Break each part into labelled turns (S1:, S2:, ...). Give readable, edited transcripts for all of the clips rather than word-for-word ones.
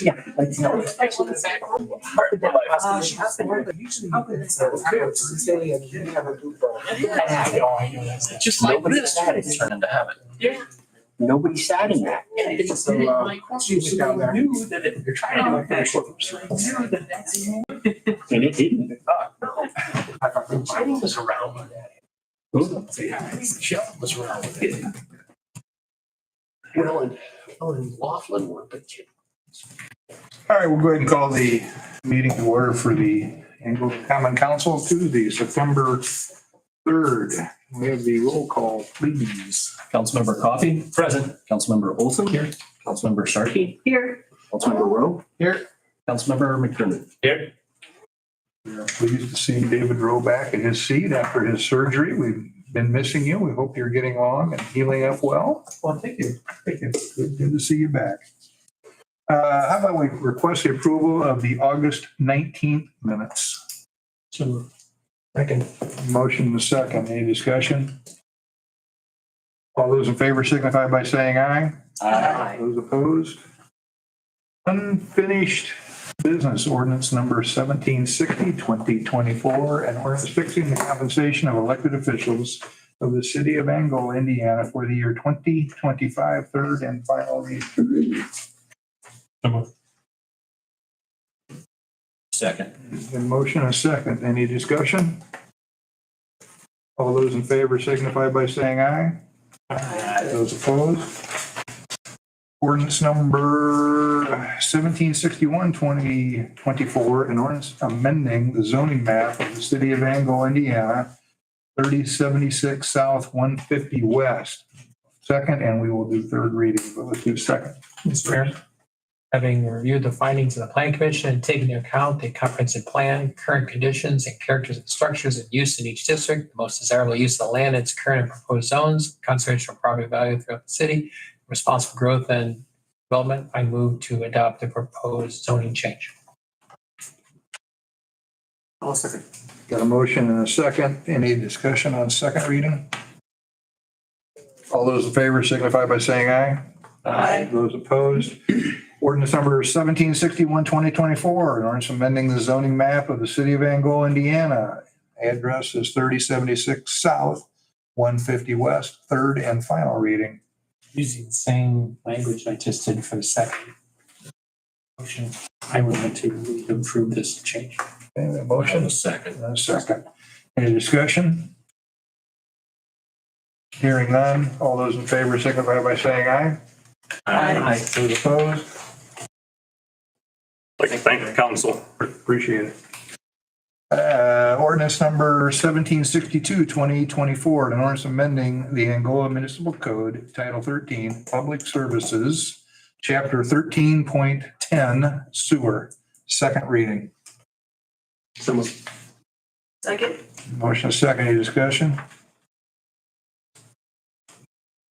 S1: Yeah. She has to work, but usually it's silly and you have a group of. I know.
S2: Just like this, it's turning to habit.
S1: Yeah.
S2: Nobody sat in that.
S1: So, she was down there.
S2: Knew that if you're trying to do it for and it didn't. Mine was around with that. Shell was around with it. Well, and Laughlin were, but
S3: All right, we'll go ahead and call the meeting to order for the Angola Common Council Tuesday, September 3rd. We have the roll call, please.
S2: Councilmember Coffey. Present. Councilmember Olson. Here. Councilmember Sharkey.
S4: Here.
S2: Councilmember Rowe. Here. Councilmember McDermott. Here.
S3: We are pleased to see David Rowe back in his seat after his surgery. We've been missing you. We hope you're getting along and healing up well.
S1: Well, thank you.
S3: Thank you. Good to see you back. How about we request the approval of the August 19th minutes?
S1: So, second.
S3: Motion and a second. Any discussion? All those in favor signify by saying aye.
S4: Aye.
S3: Those opposed? Unfinished business ordinance number 1760, 2024, and ordinance fixing the compensation of elected officials of the city of Angola, Indiana for the year 2025, third and final reading.
S2: Second.
S3: A motion and a second. Any discussion? All those in favor signify by saying aye. Those opposed? Ordinance number 1761, 2024, an ordinance amending the zoning map of the city of Angola, Indiana, 3076 South, 150 West. Second, and we will do third reading, but let's do second.
S1: Mr. Mayor, having reviewed the findings of the Plan Commission and taking into account the comprehensive plan, current conditions and characters and structures and use in each district, the most desirable use of the land in its current and proposed zones, conservation of property value throughout the city, responsible growth and development, I move to adopt the proposed zoning change.
S4: I'll second.
S3: Got a motion and a second. Any discussion on second reading? All those in favor signify by saying aye.
S4: Aye.
S3: Those opposed? Ordinance number 1761, 2024, an ordinance amending the zoning map of the city of Angola, Indiana. Address is 3076 South, 150 West, third and final reading.
S5: Using the same language I just did for the second motion, I would like to approve this change.
S3: Okay, a motion,
S2: A second.
S3: and a second. Any discussion? Hearing none. All those in favor signify by saying aye.
S4: Aye.
S3: Those opposed?
S6: Like to thank the council.
S3: Appreciate it. Ordinance number 1762, 2024, an ordinance amending the Angola Municipal Code, Title 13, Public Services, Chapter 13.10, Sewer. Second reading.
S4: Second.
S3: Motion is second. Any discussion?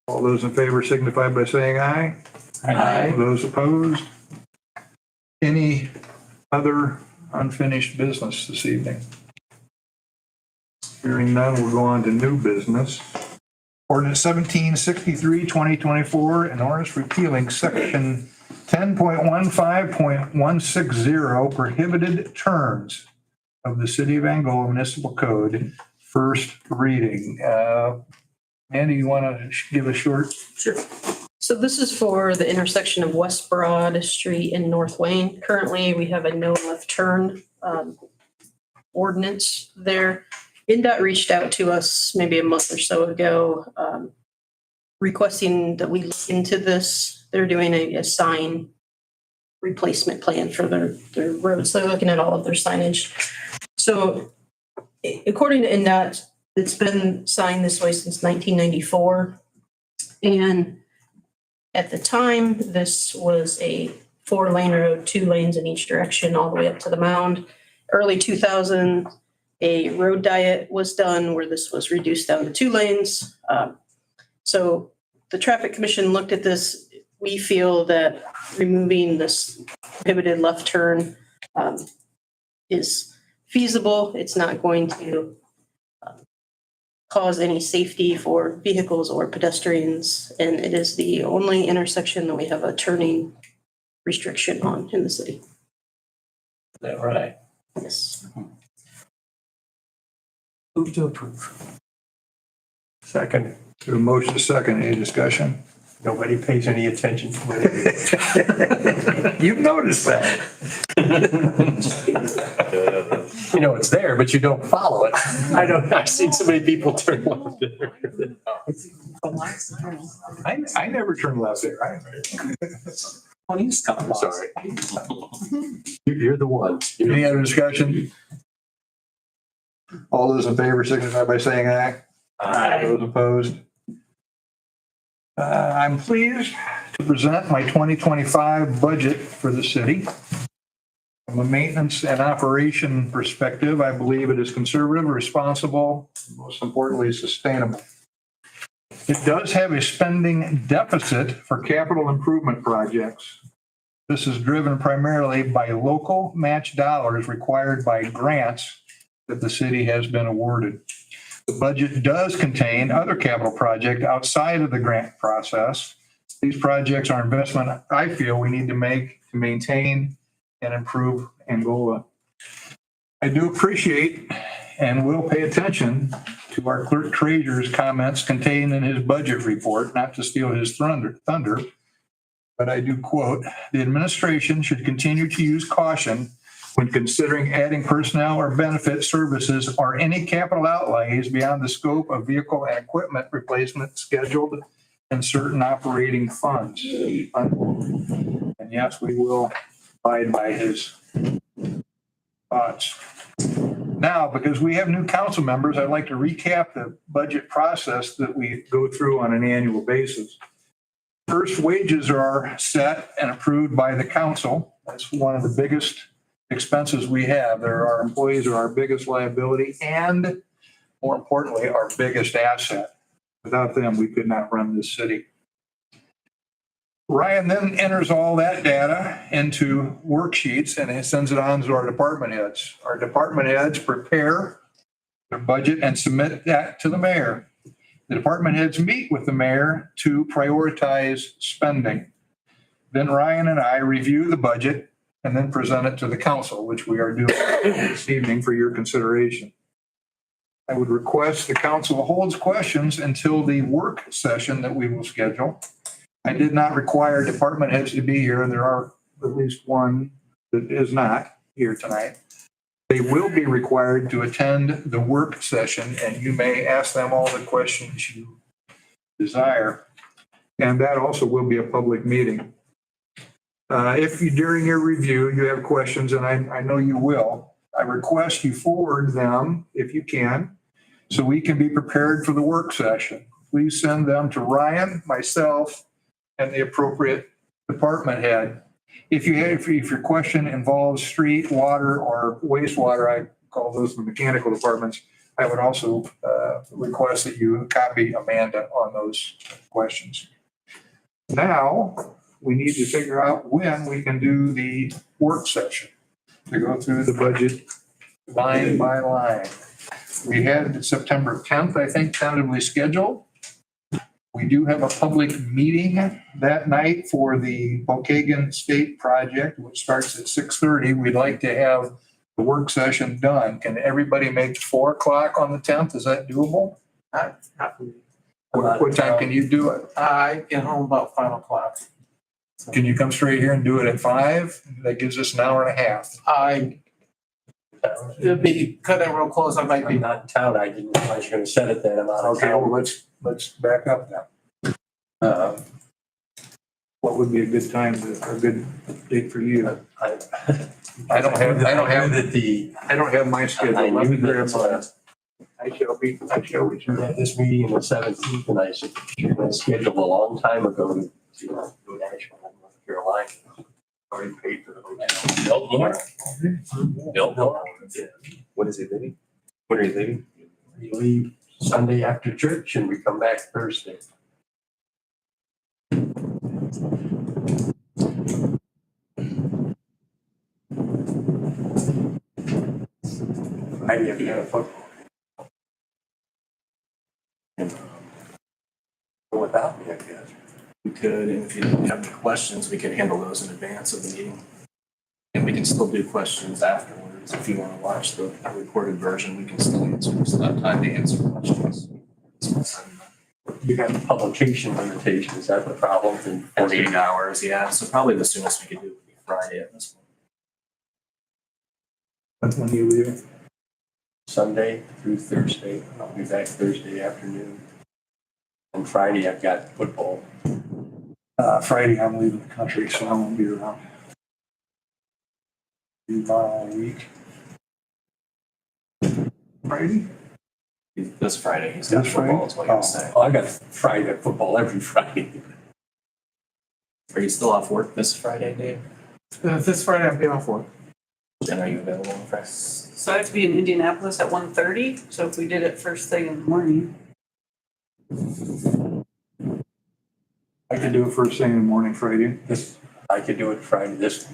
S3: All those in favor signify by saying aye.
S4: Aye.
S3: Those opposed? Any other unfinished business this evening? Hearing none, we'll go on to new business. Ordinance 1763, 2024, an ordinance repealing section 10.15.160 prohibited terms of the City of Angola Municipal Code, first reading. Andy, you want to give a short?
S4: Sure. So this is for the intersection of West Broad Street and North Wayne. Currently, we have a no left turn ordinance there. INDOT reached out to us maybe a month or so ago, requesting that we look into this. They're doing a sign replacement plan for their roads. They're looking at all of their signage. So according to INDOT, it's been signed this way since 1994. And at the time, this was a 4-lane road, 2 lanes in each direction, all the way up to the mound. Early 2000, a road diet was done where this was reduced down to 2 lanes. So the Traffic Commission looked at this. We feel that removing this prohibited left turn is feasible. It's not going to cause any safety for vehicles or pedestrians. And it is the only intersection that we have a turning restriction on in the city.
S5: Is that right?
S4: Yes.
S5: Move to approve.
S3: Second. To a motion to second, any discussion?
S5: Nobody pays any attention to it.
S3: You've noticed that.
S5: You know, it's there, but you don't follow it. I've seen so many people turn left there.
S3: I never turn left there.
S5: Sorry. You're the one.
S3: Any other discussion? All those in favor signify by saying aye.
S4: Aye.
S3: Those opposed? I'm pleased to present my 2025 budget for the city. From a maintenance and operation perspective, I believe it is conservative, responsible, and most importantly, sustainable. It does have a spending deficit for capital improvement projects. This is driven primarily by local match dollars required by grants that the city has been awarded. The budget does contain other capital projects outside of the grant process. These projects are investment I feel we need to make to maintain and improve Angola. I do appreciate and will pay attention to our clerk treasurer's comments contained in his budget report, not to steal his thunder, but I do quote, "The administration should continue to use caution when considering adding personnel or benefit services or any capital outlays beyond the scope of vehicle and equipment replacement scheduled in certain operating funds." Unquote. And yes, we will abide by his thoughts. Now, because we have new council members, I'd like to recap the budget process that we go through on an annual basis. First, wages are set and approved by the council. That's one of the biggest expenses we have. Our employees are our biggest liability and, more importantly, our biggest asset. Without them, we could not run this city. Ryan then enters all that data into worksheets and he sends it on to our department heads. Our department heads prepare their budget and submit that to the mayor. The department heads meet with the mayor to prioritize spending. Then Ryan and I review the budget and then present it to the council, which we are doing this evening for your consideration. I would request the council holds questions until the work session that we will schedule. I did not require department heads to be here, and there are at least one that is not here tonight. They will be required to attend the work session, and you may ask them all the questions you desire. And that also will be a public meeting. If you, during your review, you have questions, and I know you will, I request you forward them if you can, so we can be prepared for the work session. Please send them to Ryan, myself, and the appropriate department head. If your question involves street, water, or wastewater, I call those the mechanical departments, I would also request that you copy Amanda on those questions. Now, we need to figure out when we can do the work session to go through the budget line by line. We had September 10th, I think, tentatively scheduled. We do have a public meeting that night for the Waukegan State Project, which starts at 6:30. We'd like to have the work session done. Can everybody make 4 o'clock on the 10th? Is that doable? What time can you do it?
S6: I get home about 5 o'clock.
S3: Can you come straight here and do it at 5? That gives us an hour and a half.
S6: It'll be cutting real close. I might
S5: I'm
S6: be.
S5: not in town. I didn't realize you were going to set it that amount of
S3: Okay,
S5: time.
S3: well, let's back up now. What would be a good time, a good date for you?
S5: I
S3: I don't have my
S5: I
S3: schedule. Let
S5: knew
S3: me grab
S5: that
S3: mine. I shall return.
S5: this meeting on the 17th, and I said, you're going to schedule a long time ago to go to Ashland, North Carolina. Already paid for the hotel.
S2: Biltmore? When is he leaving? When are you leaving?
S5: We leave Sunday after church and we come back Thursday. Friday, I've got a football. And go without me, I guess.
S2: We could, and if you have any questions, we could handle those in advance of the meeting. And we can still do questions afterwards. If you want to watch the recorded version, we can still answer. We still have time to answer questions.
S5: You have publication limitations, is that the problem?
S2: 48 hours, yeah. So probably the soonest we could do would be Friday at this point.
S3: That's when you leave.
S5: Sunday through Thursday. I'll be back Thursday afternoon. And Friday, I've got football.
S3: Friday, I'm leaving the country, so I won't be around. Be gone all week. Friday?
S2: This Friday, he's got
S3: This
S2: football, is what he was
S3: Friday?
S2: saying.
S5: Oh, I got Friday football every Friday.
S2: Are you still off work this Friday, Dave?
S6: This Friday I'll be off work.
S2: Jen, are you available on Friday?
S7: So I have to be in Indianapolis at 1:30, so if we did it first thing in the morning.
S3: I can do it first thing in the morning Friday.
S5: I could do it Friday, this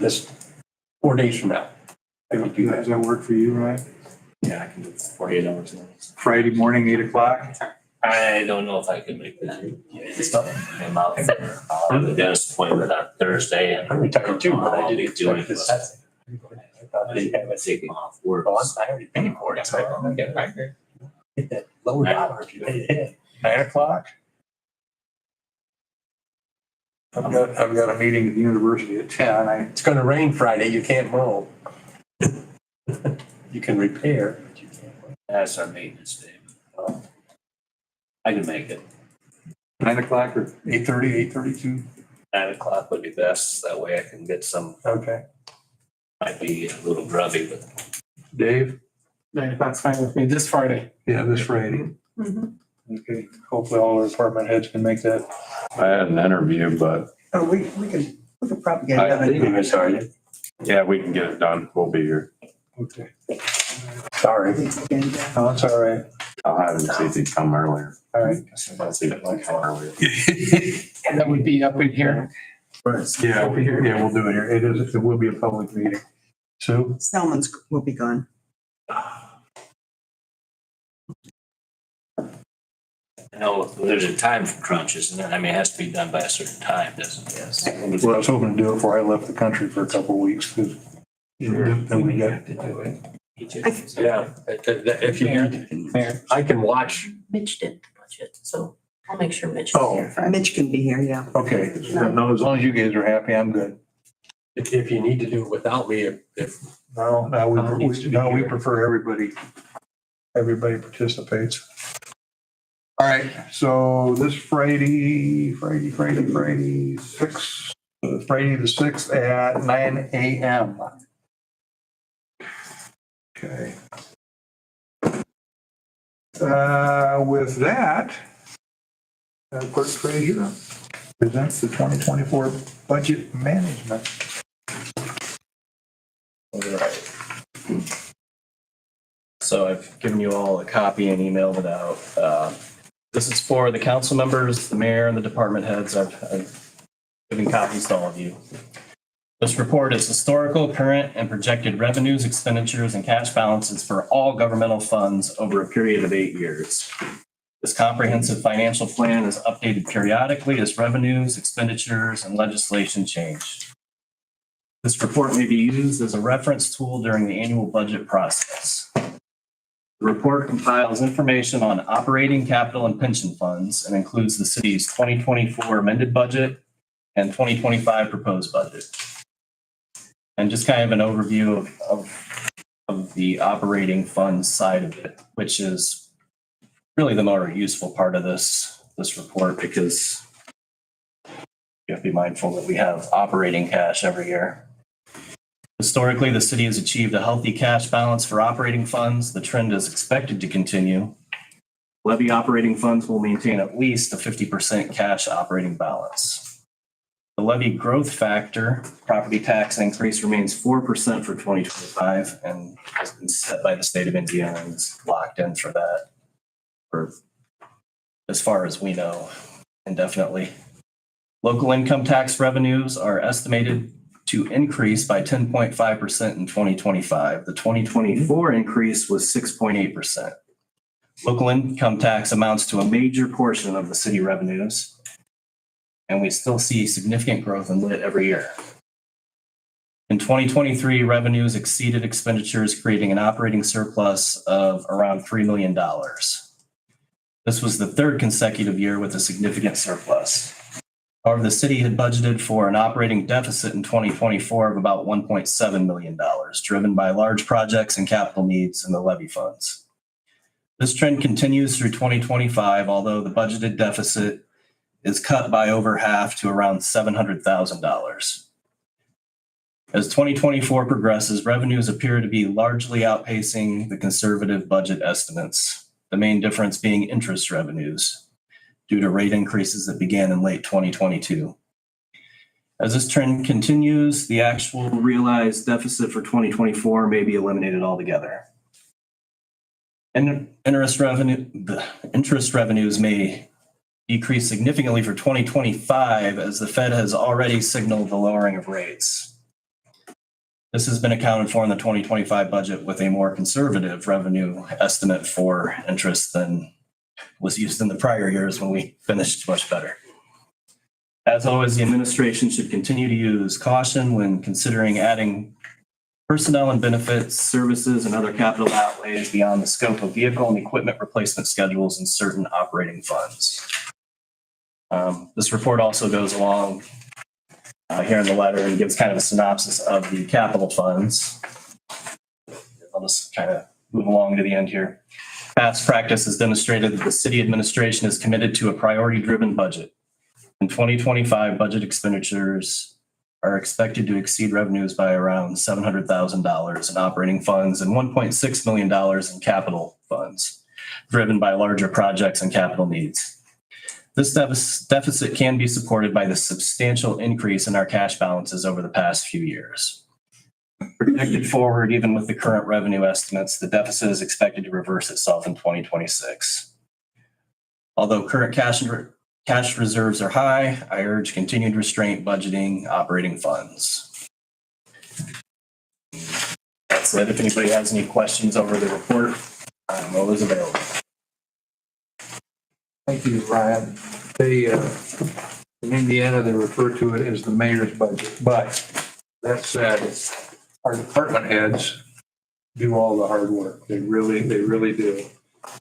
S5: 4 days from now. I could do
S3: Does
S5: that.
S3: that work for you, Ryan?
S2: Yeah, I can do 48 hours notice.
S3: Friday morning, 8 o'clock?
S8: I don't know if I can make that. I'm out for the dentist appointment on Thursday and
S5: I'm retired too, but I didn't
S8: do
S5: expect
S8: it.
S5: this. I thought they have
S8: I'm taking off work.
S5: I already paid for it, so I don't get that lower dollar if you pay it.
S3: 9 o'clock? I've got a meeting at the university at 10.
S5: It's gonna rain Friday, you can't mow. You can repair, but you can't mow.
S8: That's our maintenance day. I can make it.
S3: 9 o'clock or 8:30, 8:32?
S8: 9 o'clock would be best. That way I can get some,
S3: Okay.
S8: might be a little grubby, but
S3: Dave?
S6: 9 o'clock's fine with me, this Friday.
S3: Yeah, this Friday.
S7: Mhm.
S3: Okay, hopefully all our department heads can make that.
S9: I had an interview, but
S10: Oh, we could probably get it
S9: I
S10: done.
S5: Sorry,
S9: yeah, we can get it done. We'll be here.
S3: Okay.
S5: sorry.
S3: No, it's all right.
S9: I'll have him see if he come earlier.
S3: All right.
S9: I'll see if he can come earlier.
S6: That would be up in here.
S3: Yeah, we'll do it here. It will be a public meeting. Sue?
S10: Selman's will be gone.
S8: I know there's a time crunch, isn't it? I mean, it has to be done by a certain time, doesn't it? Yes.
S3: Well, I was hoping to do it before I left the country for a couple of weeks, because then we got,
S8: to do it.
S5: Yeah, if you, I can watch.
S4: Mitch did the budget, so I'll make sure Mitch is
S3: Oh.
S4: here.
S10: Mitch can be here, yeah.
S3: okay. No, as long as you guys are happy, I'm good.
S5: If you need to do it without me, if
S3: No, we prefer everybody participates. All right, so this Friday, Friday the 6th at 9 a.m. Okay. With that, Clerk Frazier presents the 2024 budget management.
S2: All right. So I've given you all a copy and emailed it out. This is for the council members, the mayor, and the department heads. I've given copies to all of you. This report is historical, current, and projected revenues, expenditures, and cash balances for all governmental funds over a period of 8 years. This comprehensive financial plan is updated periodically as revenues, expenditures, and legislation change. This report may be used as a reference tool during the annual budget process. The report compiles information on operating, capital, and pension funds and includes the city's 2024 amended budget and 2025 proposed budget. And just kind of an overview of the operating funds side of it, which is really the more useful part of this report, because you have to be mindful that we have operating cash every year. Historically, the city has achieved a healthy cash balance for operating funds. The trend is expected to continue. Levy operating funds will maintain at least a 50% cash operating balance. The levy growth factor, property tax increase, remains 4% for 2025 and has been set by the state of Indiana and is locked in for that for as far as we know, indefinitely. Local income tax revenues are estimated to increase by 10.5% in 2025. The 2024 increase was 6.8%. Local income tax amounts to a major portion of the city revenues. and we still see significant growth in lit every year. In 2023, revenues exceeded expenditures, creating an operating surplus of around $3 million. This was the third consecutive year with a significant surplus. However, the city had budgeted for an operating deficit in 2024 of about $1.7 million, driven by large projects and capital needs in the levy funds. This trend continues through 2025, although the budgeted deficit is cut by over half to around $700,000. As 2024 progresses, revenues appear to be largely outpacing the conservative budget estimates, the main difference being interest revenues due to rate increases that began in late 2022. As this trend continues, the actual realized deficit for 2024 may be eliminated altogether. And interest revenues may decrease significantly for 2025 as the Fed has already signaled the lowering of rates. This has been accounted for in the 2025 budget with a more conservative revenue estimate for interest than was used in the prior years when we finished much better. As always, the administration should continue to use caution when considering adding personnel and benefits, services, and other capital outlays beyond the scope of vehicle and equipment replacement schedules in certain operating funds. This report also goes along here in the letter and gives kind of a synopsis of the capital funds. I'll just kind of move along to the end here. Past practice has demonstrated that the city administration is committed to a priority-driven budget. In 2025, budget expenditures are expected to exceed revenues by around $700,000 in operating funds and $1.6 million in capital funds, driven by larger projects and capital needs. This deficit can be supported by the substantial increase in our cash balances over the past few years. Projected forward, even with the current revenue estimates, the deficit is expected to reverse itself in 2026. Although current cash reserves are high, I urge continued restraint budgeting operating funds. That's it. If anybody has any questions over the report, I'm always available.
S3: Thank you, Ryan. In Indiana, they refer to it as the mayor's budget, but that said, our department heads do all the hard work. They really do.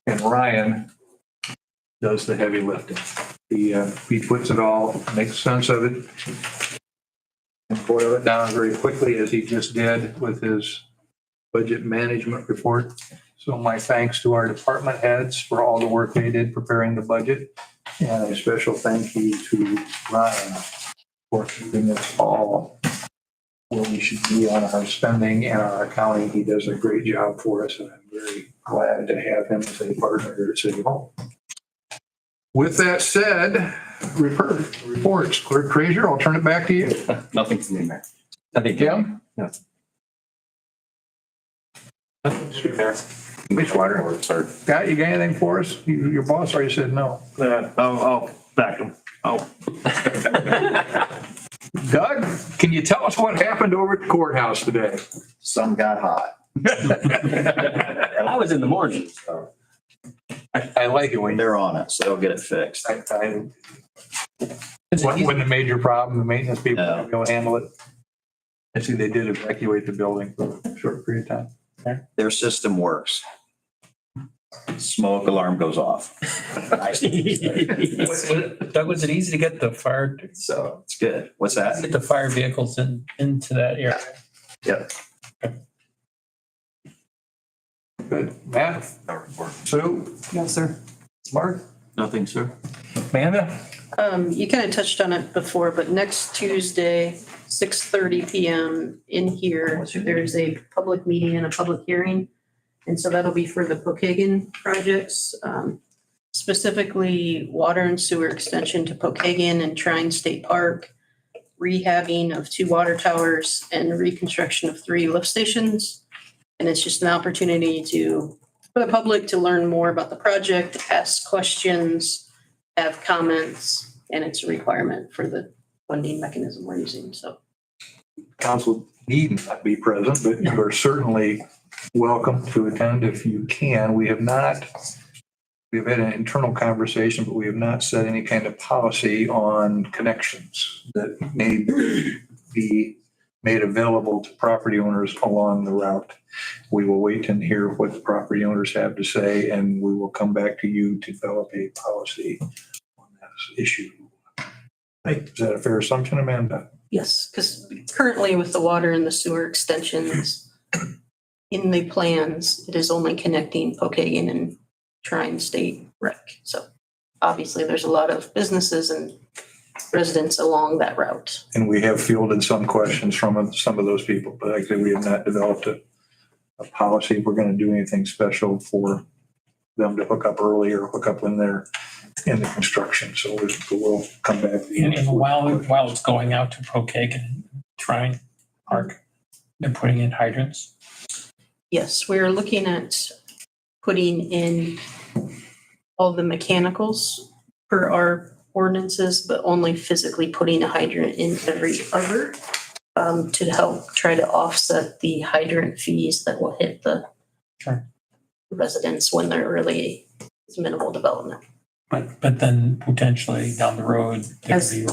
S3: And Ryan does the heavy lifting. He puts it all, makes sense of it, and boil it down very quickly as he just did with his budget management report. So my thanks to our department heads for all the work they did preparing the budget. And a special thank you to Ryan for keeping us all where we should be on our spending and our accounting. He does a great job for us, and I'm very glad to have him as a partner here at City Hall. With that said, reports. Clerk Frazier, I'll turn it back to you.
S2: Nothing from me, Mayor.
S3: Nothing, Tim?
S2: No.
S3: Wastewater? Scott, you got anything for us? Your boss already said no.
S5: I'll back them.
S3: Doug, can you tell us what happened over at the courthouse today?
S5: Some got hot. I was in the morning, so.
S3: I like it when
S5: They're on it, so they'll get it fixed.
S3: when the major problem, the maintenance people
S5: No.
S3: go handle it. I see they did evacuate the building for a short period of time.
S5: Their system works. Smoke alarm goes off.
S1: Doug, was it easy to get the fire,
S5: So it's good. What's that?
S1: get the fire vehicles into that area?
S5: Yep.
S3: Good. Matt? Sue?
S10: No, sir.
S3: Mark?
S5: Nothing, sir.
S3: Amanda?
S4: You kind of touched on it before, but next Tuesday, 6:30 PM in here, there's a public meeting and a public hearing. And so that'll be for the Pokagon projects, specifically water and sewer extension to Pokagon and Trine State Park, rehabbing of 2 water towers, and reconstruction of 3 lift stations. And it's just an opportunity for the public to learn more about the project, ask questions, have comments, and it's a requirement for the funding mechanism we're using, so.
S3: Council need not be present, but you are certainly welcome to attend if you can. We have not we've had an internal conversation, but we have not set any kind of policy on connections that may be made available to property owners along the route. We will wait and hear what the property owners have to say, and we will come back to you to develop a policy on that issue. Is that a fair assumption, Amanda?
S4: Yes, because currently with the water and the sewer extensions in the plans, it is only connecting Pokagon and Tri-State Rec. So obviously there's a lot of businesses and residents along that route.
S3: And we have fielded some questions from some of those people, but like I said, we have not developed a policy if we're going to do anything special for them to hook up early or hook up when they're in the construction. So we'll come back.
S1: And while it's going out to Pokagon and Trine Park, they're putting in hydrants.
S4: Yes, we're looking at putting in all the mechanicals per our ordinances, but only physically putting a hydrant in every other to help try to offset the hydrant fees that will hit the
S1: Sure.
S4: residents when there really is minimal development.
S1: But then potentially down the road, there could be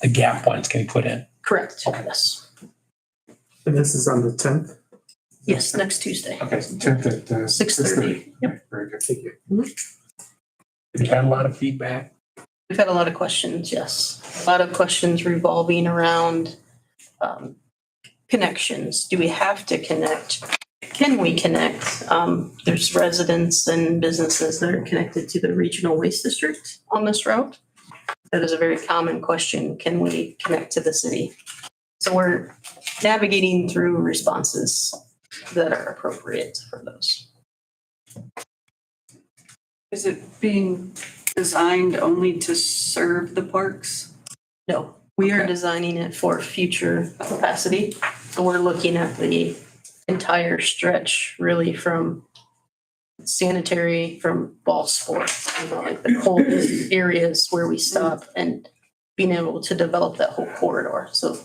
S1: the gap ones can be put in.
S4: Correct, yes.
S6: And this is on the 10th?
S4: Yes, next Tuesday.
S6: Okay, 10th at
S4: 6:30. Yep.
S6: Very good, thank you.
S1: We've had a lot of feedback.
S4: We've had a lot of questions, yes. A lot of questions revolving around connections. Do we have to connect? Can we connect? There's residents and businesses that are connected to the regional waste district on this route. That is a very common question. Can we connect to the city? So we're navigating through responses that are appropriate for those.
S7: Is it being designed only to serve the parks?
S4: No, we are
S7: Okay.
S4: designing it for future capacity. So we're looking at the entire stretch, really from sanitary, from ball sports, like the coldest areas where we stop and being able to develop that whole corridor. So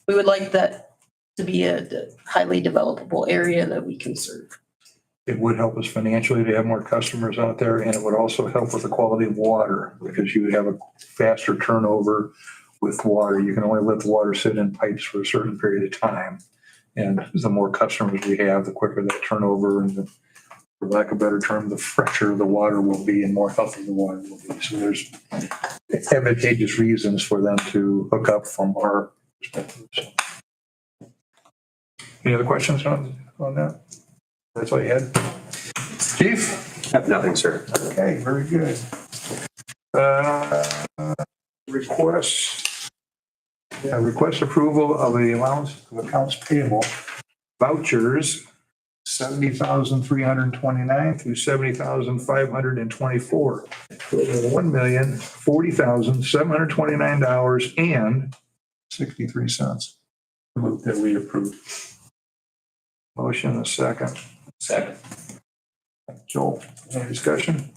S4: we would like that to be a highly developable area that we can serve.
S3: It would help us financially to have more customers out there, and it would also help with the quality of water because you would have a faster turnover with water. You can only let the water sit in pipes for a certain period of time. And the more customers we have, the quicker that turnover and for lack of a better term, the fresher the water will be and more healthy the water will be. So there's advantageous reasons for them to hook up from our perspective. So. Any other questions on that? That's all you had? Chief?
S5: Have nothing, sir.
S3: Okay, very good. Request approval of the allowance of accounts payable vouchers, 70,329 through 70,524. $1,040,729.63.
S9: Move that we approve.
S3: Motion, a second.
S8: Second.
S3: Joel, any discussion?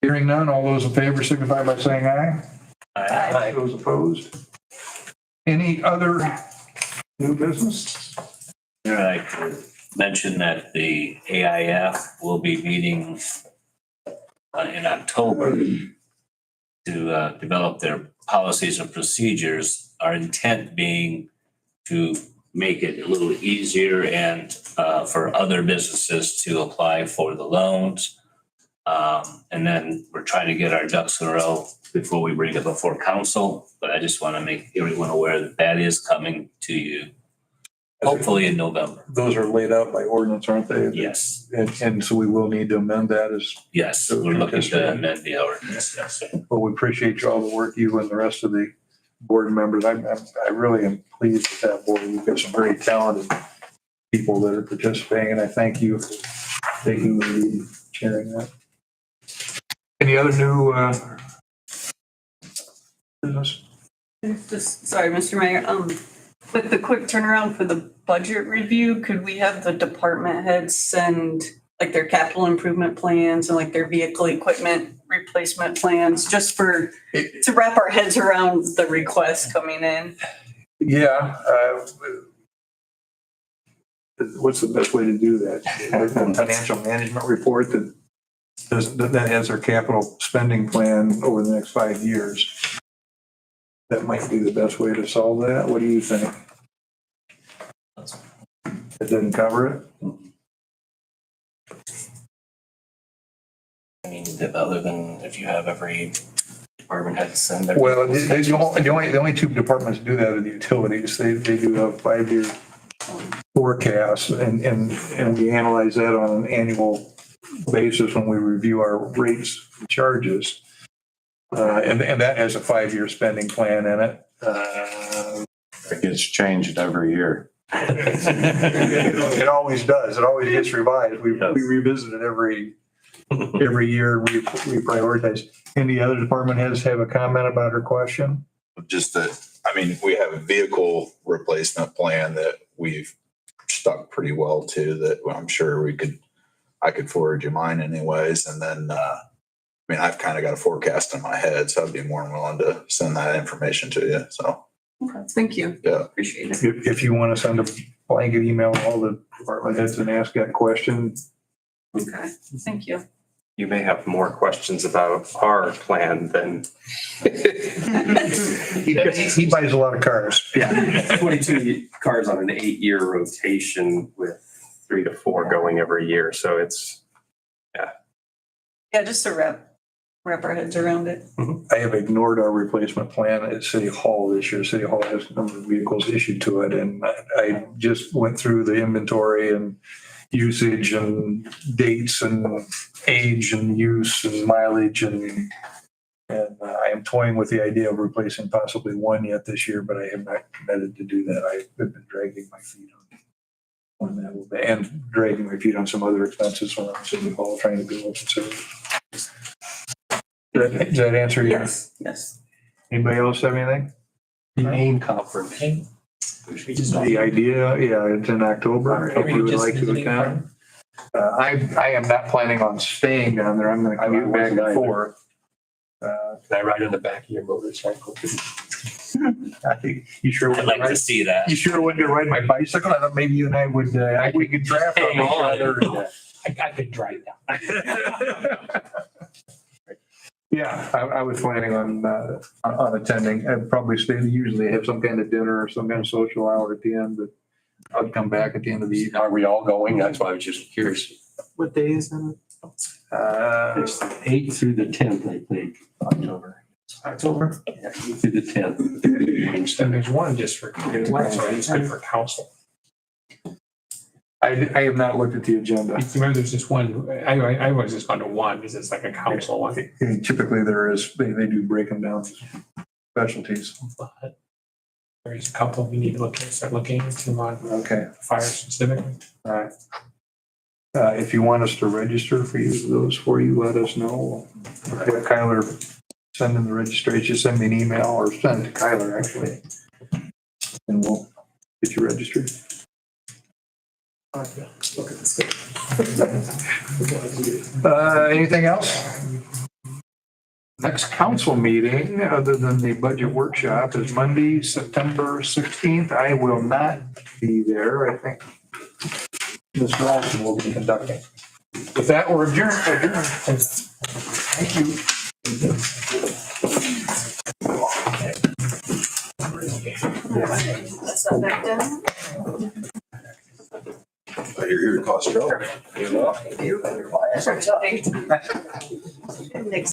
S3: Hearing none, all those in favor signify by saying aye.
S8: Aye.
S3: Those opposed? Any other new business?
S8: I'd like to mention that the AIF will be meeting in October to develop their policies and procedures. Our intent being to make it a little easier and for other businesses to apply for the loans. And then we're trying to get our ducks in a row before we bring it before council. But I just want to make everyone aware that that is coming to you, hopefully in November.
S3: Those are laid out by ordinance, aren't they?
S8: Yes,
S3: And so we will need to amend that as,
S8: yes, we're looking to amend the ordinance, yes.
S3: well, we appreciate all the work you and the rest of the board members. I really am pleased with that board. We've got some very talented people that are participating, and I thank you for taking the lead and sharing that. Any other new business?
S7: Just, sorry, Mr. Mayor, with the quick turnaround for the budget review, could we have the department heads send like their capital improvement plans and like their vehicle equipment replacement plans just to wrap our heads around the request coming in?
S3: Yeah. What's the best way to do that? A financial management report that that has our capital spending plan over the next 5 years. That might be the best way to solve that. What do you think? It didn't cover it?
S2: I mean, other than if you have every department head send their.
S3: Well, the only two departments do that are the utilities. They do a 5-year forecast and we analyze that on an annual basis when we review our rates and charges. And that has a 5-year spending plan in it.
S5: It gets changed every year.
S3: It always does. It always gets revised. We revisit it every year. We prioritize. Any other department heads have a comment about her question?
S11: Just that, I mean, we have a vehicle replacement plan that we've stuck pretty well to that I'm sure I could forward you mine anyways. And then, I mean, I've kind of got a forecast in my head, so I'd be more than willing to send that information to you. So,
S7: Okay, thank you.
S11: yeah.
S7: Appreciate it.
S3: If you want to send a blanket email to all the department heads and ask that question.
S7: Okay, thank you.
S9: You may have more questions about our plan than.
S3: He buys a lot of cars.
S9: Yeah, 22 cars on an 8-year rotation with 3 to 4 going every year. So it's,
S7: Yeah, just to wrap our heads around it.
S3: I have ignored our replacement plan at City Hall this year. City Hall has a number of vehicles issued to it. And I just went through the inventory and usage and dates and age and use and mileage. And I am toying with the idea of replacing possibly one yet this year, but I have not committed to do that. I've been dragging my feet on that a little bit and dragging my feet on some other expenses when I'm City Hall trying to be more conservative. Does that answer your?
S7: Yes.
S3: Anybody else have anything?
S5: The main conference.
S3: The idea, yeah, it's in October. If you would like to attend. I am not planning on staying down there. I'm going to commute back and forth.
S5: Can I ride on the back of your motorcycle?
S3: I think you sure
S8: I'd
S3: would
S8: like to see that.
S3: You sure wouldn't ride my bicycle? I thought maybe you and I would, we could draft on each other.
S1: I could drive down.
S3: Yeah, I was planning on attending. I'd probably stay, usually have some kind of dinner or some kind of social hour at the end, but I'll come back at the end of the evening.
S5: Are we all going? That's why I was just curious.
S6: What day is that?
S5: It's the 8th through the 10th, I think, October.
S6: October?
S5: Yeah, 8th through the 10th.
S1: And there's one just for, it's good for council.
S3: I have not looked at the agenda.
S1: Remember, there's just one, I was just gone to one because it's like a council one.
S3: And typically there is, they do break them down specialties.
S1: But there's a couple we need to start looking into on
S3: Okay,
S1: fire specifically.
S3: all right. If you want us to register for those for you, let us know. Have Kyler send in the registration, send me an email or send it to Kyler actually. And we'll get you registered.
S6: Look at this.
S3: Anything else? Next council meeting, other than the budget workshop, is Monday, September 16th. I will not be there. I think Ms. Ralston will be conducting. With that, we're adjourned. Thank you.
S7: That's that back down.
S11: You're here to cause trouble.
S7: Next